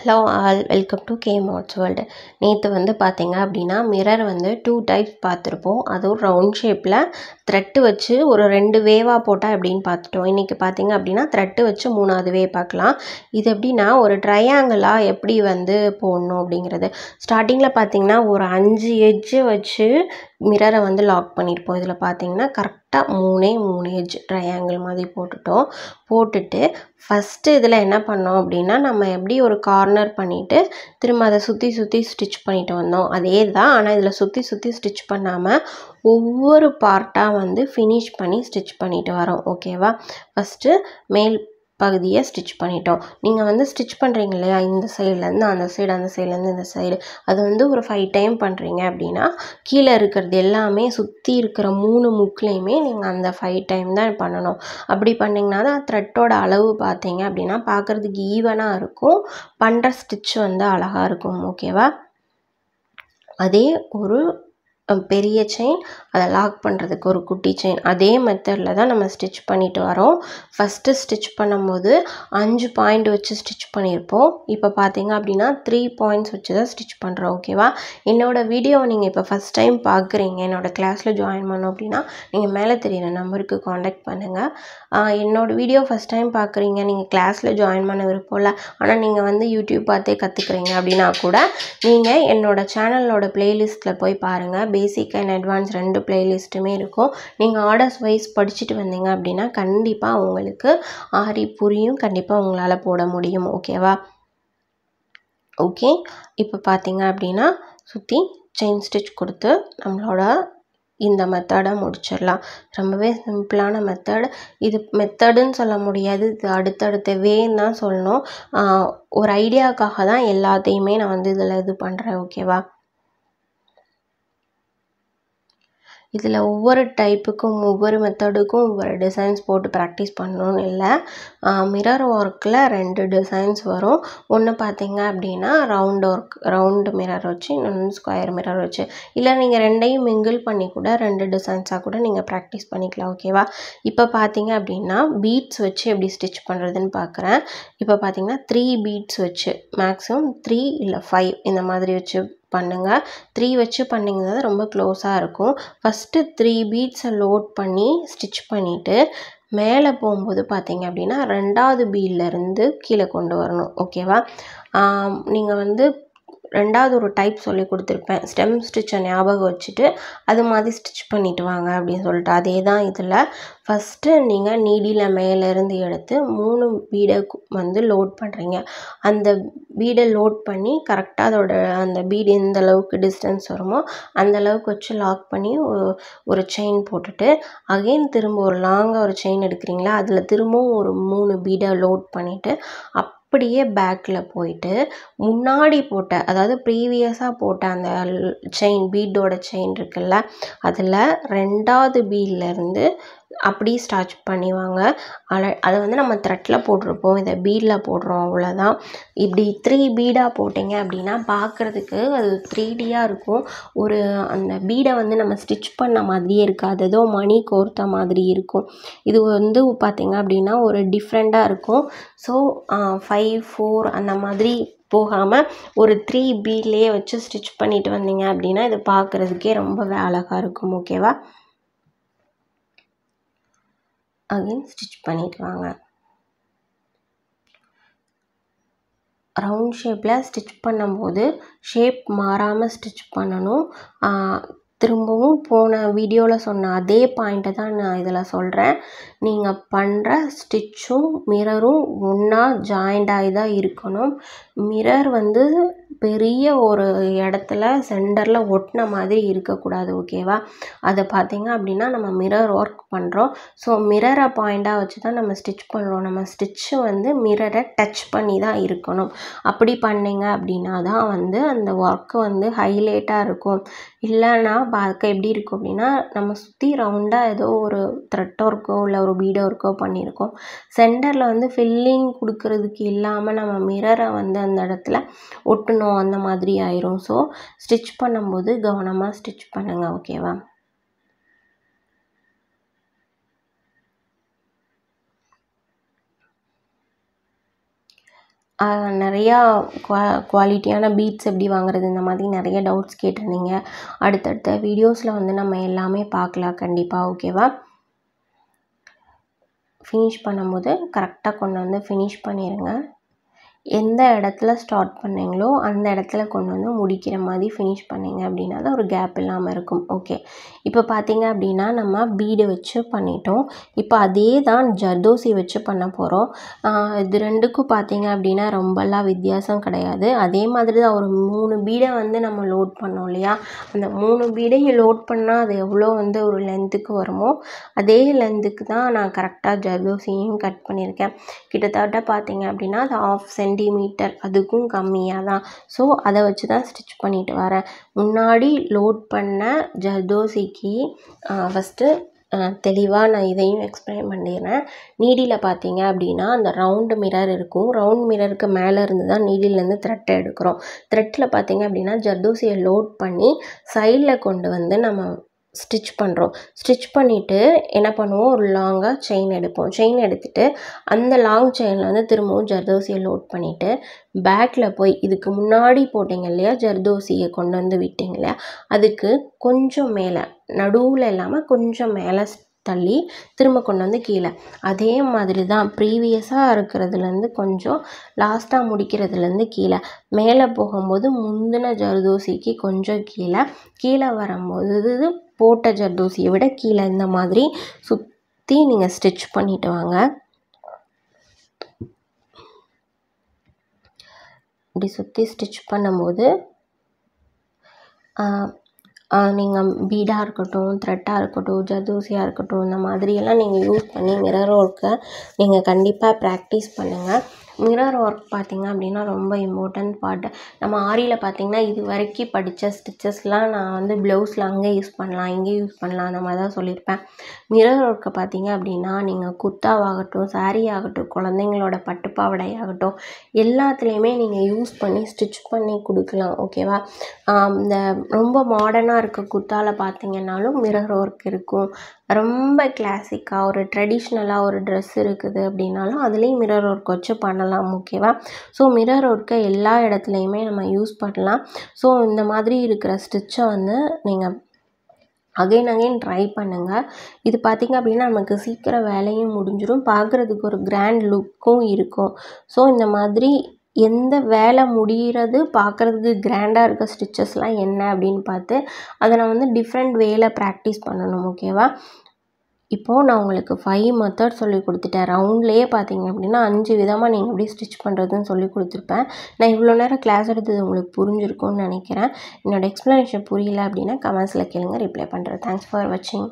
Hello all, welcome to K Mods World. நேற்று வந்து பார்த்தீங்க அப்படின்னா மிரர் வந்து 2 டைப்ஸ் பார்த்துருப்போம். அதுவும் ரவுண்ட் ஷேப்பில் த்ரெட்டு வச்சு ஒரு 2 வேவாக போட்டால் எப்படின்னு பார்த்துட்டோம். இன்றைக்கி பார்த்தீங்க அப்படின்னா த்ரெட்டு வச்சு 3வது வே பார்க்கலாம். இது எப்படின்னா ஒரு ட்ரையாங்கிளாக எப்படி வந்து போடணும் அப்படிங்கிறது. ஸ்டார்டிங்கில் பார்த்தீங்கன்னா ஒரு 5 எட்ஜு வச்சு மிரரை வந்து லாக் பண்ணியிருப்போம். இதில் பார்த்தீங்கன்னா கரெக்டாக 3 எட்ஜ் ட்ரையாங்கிள் மாதிரி போட்டுட்டு ஃபஸ்ட்டு இதில் என்ன பண்ணோம் அப்படின்னா நம்ம எப்படி ஒரு கார்னர் பண்ணிவிட்டு திரும்ப அதை சுற்றி ஸ்டிச் பண்ணிட்டு வந்தோம். அதே தான், ஆனால் இதில் சுற்றி ஸ்டிச் பண்ணாமல் ஒவ்வொரு பார்ட்டாக வந்து ஃபினிஷ் பண்ணி ஸ்டிச் பண்ணிட்டு வரோம். ஓகேவா? ஃபஸ்ட்டு மேல் பகுதியை ஸ்டிச் பண்ணிட்டோம். நீங்கள் வந்து ஸ்டிச் பண்ணுறீங்க இல்லையா, இந்த சைட்லேருந்து அந்த சைடு, அந்த சைட்லேருந்து இந்த சைடு, அது வந்து ஒரு 5 டைம் பண்ணுறீங்க அப்படின்னா கீழே இருக்கிறது எல்லாமே சுற்றி இருக்கிற 3 முக்குலேயுமே நீங்கள் அந்த 5 டைம் தான் பண்ணணும். அப்படி பண்ணிங்கன்னா தான் த்ரெட்டோட அளவு பார்த்தீங்க அப்படின்னா பார்க்குறதுக்கு ஈவனாக இருக்கும், பண்ணுற ஸ்டிச் வந்து அழகாக இருக்கும். ஓகேவா? அதே ஒரு பெரிய செயின், அதை லாக் பண்ணுறதுக்கு ஒரு குட்டி செயின், அதே மெத்தடில் தான் நம்ம ஸ்டிச் பண்ணிட்டு வரோம். ஃபஸ்ட்டு ஸ்டிச் பண்ணும்போது 5 பாயிண்ட் வச்சு ஸ்டிச் பண்ணியிருப்போம். இப்போ பார்த்தீங்க அப்படின்னா 3 பாயிண்ட்ஸ் வச்சு தான் ஸ்டிச் பண்ணுறோம். ஓகேவா? என்னோடய வீடியோவை நீங்கள் இப்போ ஃபஸ்ட் டைம் பார்க்குறீங்க, என்னோடய கிளாஸில் ஜாயின் பண்ணோம் அப்படின்னா நீங்கள் மேலே தெரியுற நம்பருக்கு காண்டாக்ட் பண்ணுங்கள். என்னோடய வீடியோ ஃபஸ்ட் டைம் பார்க்குறீங்க, நீங்கள் கிளாஸில் ஜாயின் பண்ண விருப்பம்ல, ஆனால் நீங்கள் வந்து யூடியூப் பார்த்தே கற்றுக்குறீங்க அப்படின்னா கூட நீங்கள் என்னோடய சேனலோட ப்ளேலிஸ்ட்டில் போய் பாருங்கள். பேசிக் அண்ட் அட்வான்ஸ் 2 பிளேலிஸ்ட்டுமே இருக்கும். நீங்கள் ஆர்டர்ஸ் வைஸ் படிச்சுட்டு வந்தீங்க அப்படின்னா கண்டிப்பாக உங்களுக்கு ஆரி புரியும், கண்டிப்பாக உங்களால் போட முடியும். ஓகேவா? ஓகே, இப்போ பார்த்தீங்க அப்படின்னா சுற்றி செயின் ஸ்டிச் கொடுத்து நம்மளோட இந்த மெத்தடை முடிச்சிடலாம். ரொம்பவே சிம்பிளான மெத்தட். இது மெத்தடுன்னு சொல்ல முடியாது, இது அடுத்தடுத்த வேன்னு தான் சொல்லணும். ஒரு ஐடியாவுக்காக தான் எல்லாத்தையுமே நான் வந்து இதில் இது பண்ணுறேன். ஓகேவா? இதில் ஒவ்வொரு டைப்புக்கும் ஒவ்வொரு மெத்தடுக்கும் ஒவ்வொரு டிசைன்ஸ் போட்டு ப்ராக்டிஸ் பண்ணணும்னு இல்லை. மிரர் ஒர்க்கில் 2 டிசைன்ஸ் வரும். ஒன்று பார்த்தீங்க அப்படின்னா ரவுண்டு மிரர் வச்சு, இன்னொன்று ஸ்கொயர் மிரர் வச்சு, இல்லை நீங்கள் 2டையும் மிங்கிள் பண்ணி கூட 2 டிசைன்ஸாக கூட நீங்கள் ப்ராக்டிஸ் பண்ணிக்கலாம். ஓகேவா? இப்போ பார்த்தீங்க அப்படின்னா பீட்ஸ் வச்சு எப்படி ஸ்டிச் பண்ணுறதுன்னு பார்க்குறேன். இப்போ பார்த்தீங்கன்னா 3 பீட்ஸ் வச்சு, மேக்ஸிமம் 3 இல்லை 5 இந்த மாதிரி வச்சு பண்ணுங்கள். 3 வச்சு பண்ணிங்கன்னா ரொம்ப க்ளோஸாக இருக்கும். ஃபஸ்ட்டு 3 பீட்ஸை லோட் பண்ணி ஸ்டிச் பண்ணிவிட்டு மேலே போகும்போது பார்த்தீங்க அப்படின்னா 2வது பீட்லேருந்து கீழே கொண்டு வரணும். ஓகேவா? நீங்கள் வந்து 2வது ஒரு டைப் சொல்லி கொடுத்துருப்பேன், ஸ்டெம் ஸ்டிச்சை ஞாபகம் வச்சுட்டு அது மாதிரி ஸ்டிச் பண்ணிட்டு வாங்க அப்படின்னு சொல்லிட்டு. அதே தான் இதில் ஃபஸ்ட்டு நீங்கள் நீடியில் மேலேருந்து எடுத்து 3 பீடை வந்து லோட் பண்ணுறீங்க. அந்த பீடை லோட் பண்ணி கரெக்டாக அதோட அந்த பீடு எந்த அளவுக்கு டிஸ்டன்ஸ் வருமோ அந்த அளவுக்கு வச்சு லாக் பண்ணி ஒரு செயின் போட்டுட்டு அகெயின் திரும்ப ஒரு லாங்காக ஒரு செயின் எடுக்கிறீங்களா, அதில் திரும்பவும் ஒரு 3 பீடை லோட் பண்ணிவிட்டு அப்படியே பேக்கில் போயிட்டு முன்னாடி போட்ட, அதாவது ப்ரீவியஸாக போட்ட அந்த செயின் பீடோட செயின் இருக்குல்ல, அதில் 2வது பீட்லேருந்து அப்படியே ஸ்டார்ச் பண்ணிவாங்க. அதை வந்து நம்ம த்ரெட்டில் போட்டிருப்போம், இதை பீடில் போடுறோம், அவ்வளோதான். இப்படி 3 பீடாக போட்டிங்க அப்படின்னா பார்க்குறதுக்கு அது 3Dயாக இருக்கும். ஒரு அந்த பீடை வந்து நம்ம ஸ்டிச் பண்ண மாதிரியே இருக்காது, ஏதோ மணி கோர்த்த மாதிரி இருக்கும். இது வந்து பார்த்திங்க அப்படின்னா ஒரு டிஃப்ரெண்ட்டாக இருக்கும். ஸோ 5, 4 அந்த மாதிரி போகாமல் ஒரு 3 பீட்லேயே வச்சு ஸ்டிச் பண்ணிட்டு வந்தீங்க அப்படின்னா இது பார்க்குறதுக்கே ரொம்பவே அழகாக இருக்கும். ஓகேவா? அகைன் ஸ்டிச் பண்ணிட்டு வாங்க. ரவுண்ட் ஷேப்பில் ஸ்டிச் பண்ணும்போது ஷேப் மாறாமல் ஸ்டிச் பண்ணணும். திரும்பவும் போன வீடியோவில் சொன்ன அதே பாயிண்ட்டை தான் நான் இதில் சொல்கிறேன். நீங்கள் பண்ணுற ஸ்டிச்சும் மிரரும் ஒன்றா ஜாயிண்ட் ஆகி தான் இருக்கணும். மிரர் வந்து பெரிய ஒரு இடத்துல சென்டரில் ஒட்டின மாதிரி இருக்கக்கூடாது. ஓகேவா? அதை பார்த்தீங்க அப்படின்னா நம்ம மிரர் ஒர்க் பண்ணுறோம். ஸோ மிரரை பாயிண்டாக வச்சு தான் நம்ம ஸ்டிச் பண்ணுறோம். நம்ம ஸ்டிச்சு வந்து மிரரை டச் பண்ணி தான் இருக்கணும். அப்படி பண்ணிங்க அப்படின்னா தான் வந்து அந்த ஒர்க்கு வந்து ஹைலைட்டாக இருக்கும். இல்லைன்னா பார்க்க எப்படி இருக்கும் அப்படின்னா நம்ம சுற்றி ரவுண்டாக ஏதோ ஒரு த்ரெட் ஒர்க்கோ இல்லை ஒரு பீடோ ஒர்க்கோ பண்ணியிருக்கோம், சென்டரில் வந்து ஃபில்லிங் கொடுக்கறதுக்கு இல்லாமல் நம்ம மிரரை வந்து அந்த இடத்துல ஒட்டணும், அந்த மாதிரி ஆயிரும். ஸோ ஸ்டிச் பண்ணும்போது கவனமாக ஸ்டிச் பண்ணுங்கள். ஓகேவா? நிறையா குவாலிட்டியான பீட்ஸ் எப்படி வாங்குறது இந்த மாதிரி நிறைய டவுட்ஸ் கேட்டிருந்தீங்க. அடுத்தடுத்த வீடியோஸில் வந்து நம்ம எல்லாமே பார்க்கலாம் கண்டிப்பாக. ஓகேவா? ஃபினிஷ் பண்ணும்போது கரெக்டாக கொண்டு வந்து ஃபினிஷ் பண்ணிடுங்க. எந்த இடத்துல ஸ்டார்ட் பண்ணீங்களோ அந்த இடத்துல கொண்டு வந்து முடிக்கிற மாதிரி ஃபினிஷ் பண்ணிங்க அப்படின்னா தான் ஒரு கேப் இல்லாமல் இருக்கும். ஓகே, இப்போ பார்த்தீங்க அப்படின்னா நம்ம பீடு வச்சு பண்ணிட்டோம். இப்போ அதே தான் ஜர்தோசி வச்சு பண்ண போகிறோம். இது ரெண்டுக்கும் பார்த்தீங்க அப்படின்னா ரொம்பலாம் வித்தியாசம் கிடையாது. அதே மாதிரி தான் ஒரு 3 பீடை வந்து நம்ம லோட் பண்ணோம் இல்லையா, அந்த 3 பீடையும் லோட் பண்ணால் அது எவ்வளோ வந்து ஒரு லென்த்துக்கு வருமோ அதே லென்த்துக்கு தான் நான் கரெக்டாக ஜர்தோசியும் கட் பண்ணியிருக்கேன். கிட்டத்தட்ட பார்த்தீங்க அப்படின்னா அது 1/2 சென்டிமீட்டர் அதுக்கும் கம்மியாக தான். ஸோ அதை வச்சு தான் ஸ்டிச் பண்ணிட்டு வரேன். முன்னாடி லோட் பண்ண ஜர்தோசிக்கு ஃபஸ்ட்டு தெளிவாக நான் இதையும் எக்ஸ்பிளைன் பண்ணிடுறேன். நீடியில் பார்த்தீங்க அப்படின்னா அந்த ரவுண்டு மிரர் இருக்கும். ரவுண்ட் மிரருக்கு மேலே இருந்து தான் நீடிலேருந்து த்ரெட்டை எடுக்கிறோம். த்ரெட்டில் பார்த்தீங்க அப்படின்னா ஜர்தோசியை லோட் பண்ணி சைடில் கொண்டு வந்து நம்ம ஸ்டிச் பண்ணுறோம். ஸ்டிச் பண்ணிவிட்டு என்ன பண்ணுவோம், ஒரு லாங்காக செயின் எடுப்போம். செயின் எடுத்துகிட்டு அந்த லாங் செயினில் வந்து திரும்பவும் ஜர்தோசியை லோட் பண்ணிவிட்டு பேக்கில் போய் இதுக்கு முன்னாடி போட்டிங்க இல்லையா ஜர்தோசியை கொண்டு வந்து விட்டிங்க இல்லையா, அதுக்கு கொஞ்சம் மேலே, நடுவில் இல்லாமல் கொஞ்சம் மேலே தள்ளி திரும்ப கொண்டு வந்து கீழே. அதே மாதிரி தான் ப்ரீவியஸாக இருக்கிறதுலேருந்து கொஞ்சம் லாஸ்ட்டாக முடிக்கிறதுலேருந்து கீழே, மேலே போகும்போது முந்தின ஜர்தோசிக்கு கொஞ்சம் கீழே, கீழே வரும்போது போட்ட ஜர்தோசியை விட கீழே இந்த மாதிரி சுற்றி நீங்கள் ஸ்டிச் பண்ணிட்டு வாங்க. இப்படி சுற்றி ஸ்டிச் பண்ணும்போது நீங்கள் பீடாக இருக்கட்டும், த்ரெட்டாக இருக்கட்டும், ஜர்தோசியாக இருக்கட்டும், இந்த மாதிரியெல்லாம் நீங்கள் யூஸ் பண்ணி மிரர் ஒர்க்கை நீங்கள் கண்டிப்பாக ப்ராக்டிஸ் பண்ணுங்கள். மிரர் ஒர்க் பார்த்திங்க அப்படின்னா ரொம்ப இம்பார்ட்டன்ட் பார்ட். நம்ம ஆரியில் பார்த்திங்கன்னா இது வரைக்கும் படித்த ஸ்டிச்சஸ்லாம் நான் வந்து ப்ளவுஸில் அங்கே யூஸ் பண்ணலாம், இங்கே யூஸ் பண்ணலாம் அந்த மாதிரி தான் சொல்லியிருப்பேன். மிரர் ஒர்க்கை பார்த்திங்க அப்படின்னா நீங்கள் குர்த்தாவாகட்டும், சாரீ ஆகட்டும், குழந்தைங்களோட பட்டுப்பாவடை ஆகட்டும், எல்லாத்துலேயுமே நீங்கள் யூஸ் பண்ணி ஸ்டிச் பண்ணி கொடுக்கலாம். ஓகேவா? இந்த ரொம்ப மாடர்னாக இருக்க குர்த்தாவில் பார்த்திங்கன்னாலும் மிரர் ஒர்க் இருக்கும். ரொம்ப கிளாசிக்காக ஒரு ட்ரெடிஷ்னலாக ஒரு ட்ரெஸ் இருக்குது அப்படின்னாலும் அதுலேயும் மிரர் ஒர்க் வச்சு பண்ணலாம். ஓகேவா? ஸோ மிரர் ஒர்க்கை எல்லா இடத்துலையுமே நம்ம யூஸ் பண்ணலாம். ஸோ இந்த மாதிரி இருக்கிற ஸ்டிச்சை வந்து நீங்கள் அகைன் ட்ரை பண்ணுங்கள். இது பார்த்திங்க அப்படின்னா நமக்கு சீக்கிரம் வேலையும் முடிஞ்சிடும், பார்க்குறதுக்கு ஒரு கிராண்ட் லுக்கும் இருக்கும். ஸோ இந்த மாதிரி எந்த வேலை முடிகிறது பார்க்குறதுக்கு கிராண்டாக இருக்க ஸ்டிச்சஸ்லாம் என்ன அப்படின்னு பார்த்து அதை நான் வந்து டிஃப்ரெண்ட் வேல ப்ராக்டிஸ் பண்ணணும். ஓகேவா? இப்போது நான் உங்களுக்கு 5 மெத்தட் சொல்லி கொடுத்துட்டேன். ரவுண்ட்லேயே பார்த்தீங்க அப்படின்னா 5 விதமாக நீங்கள் எப்படி ஸ்டிச் பண்ணுறதுன்னு சொல்லி கொடுத்துருப்பேன். நான் இவ்வளோ நேரம் கிளாஸ் எடுத்தது உங்களுக்கு புரிஞ்சிருக்கும்னு நினைக்கிறேன். என்னோடய எக்ஸ்ப்ளனேஷன் புரியல அப்படின்னா கமெண்ட்ஸில் கேளுங்க, ரிப்ளை பண்ணுறேன். தேங்க்ஸ் ஃபார் வாட்சிங்.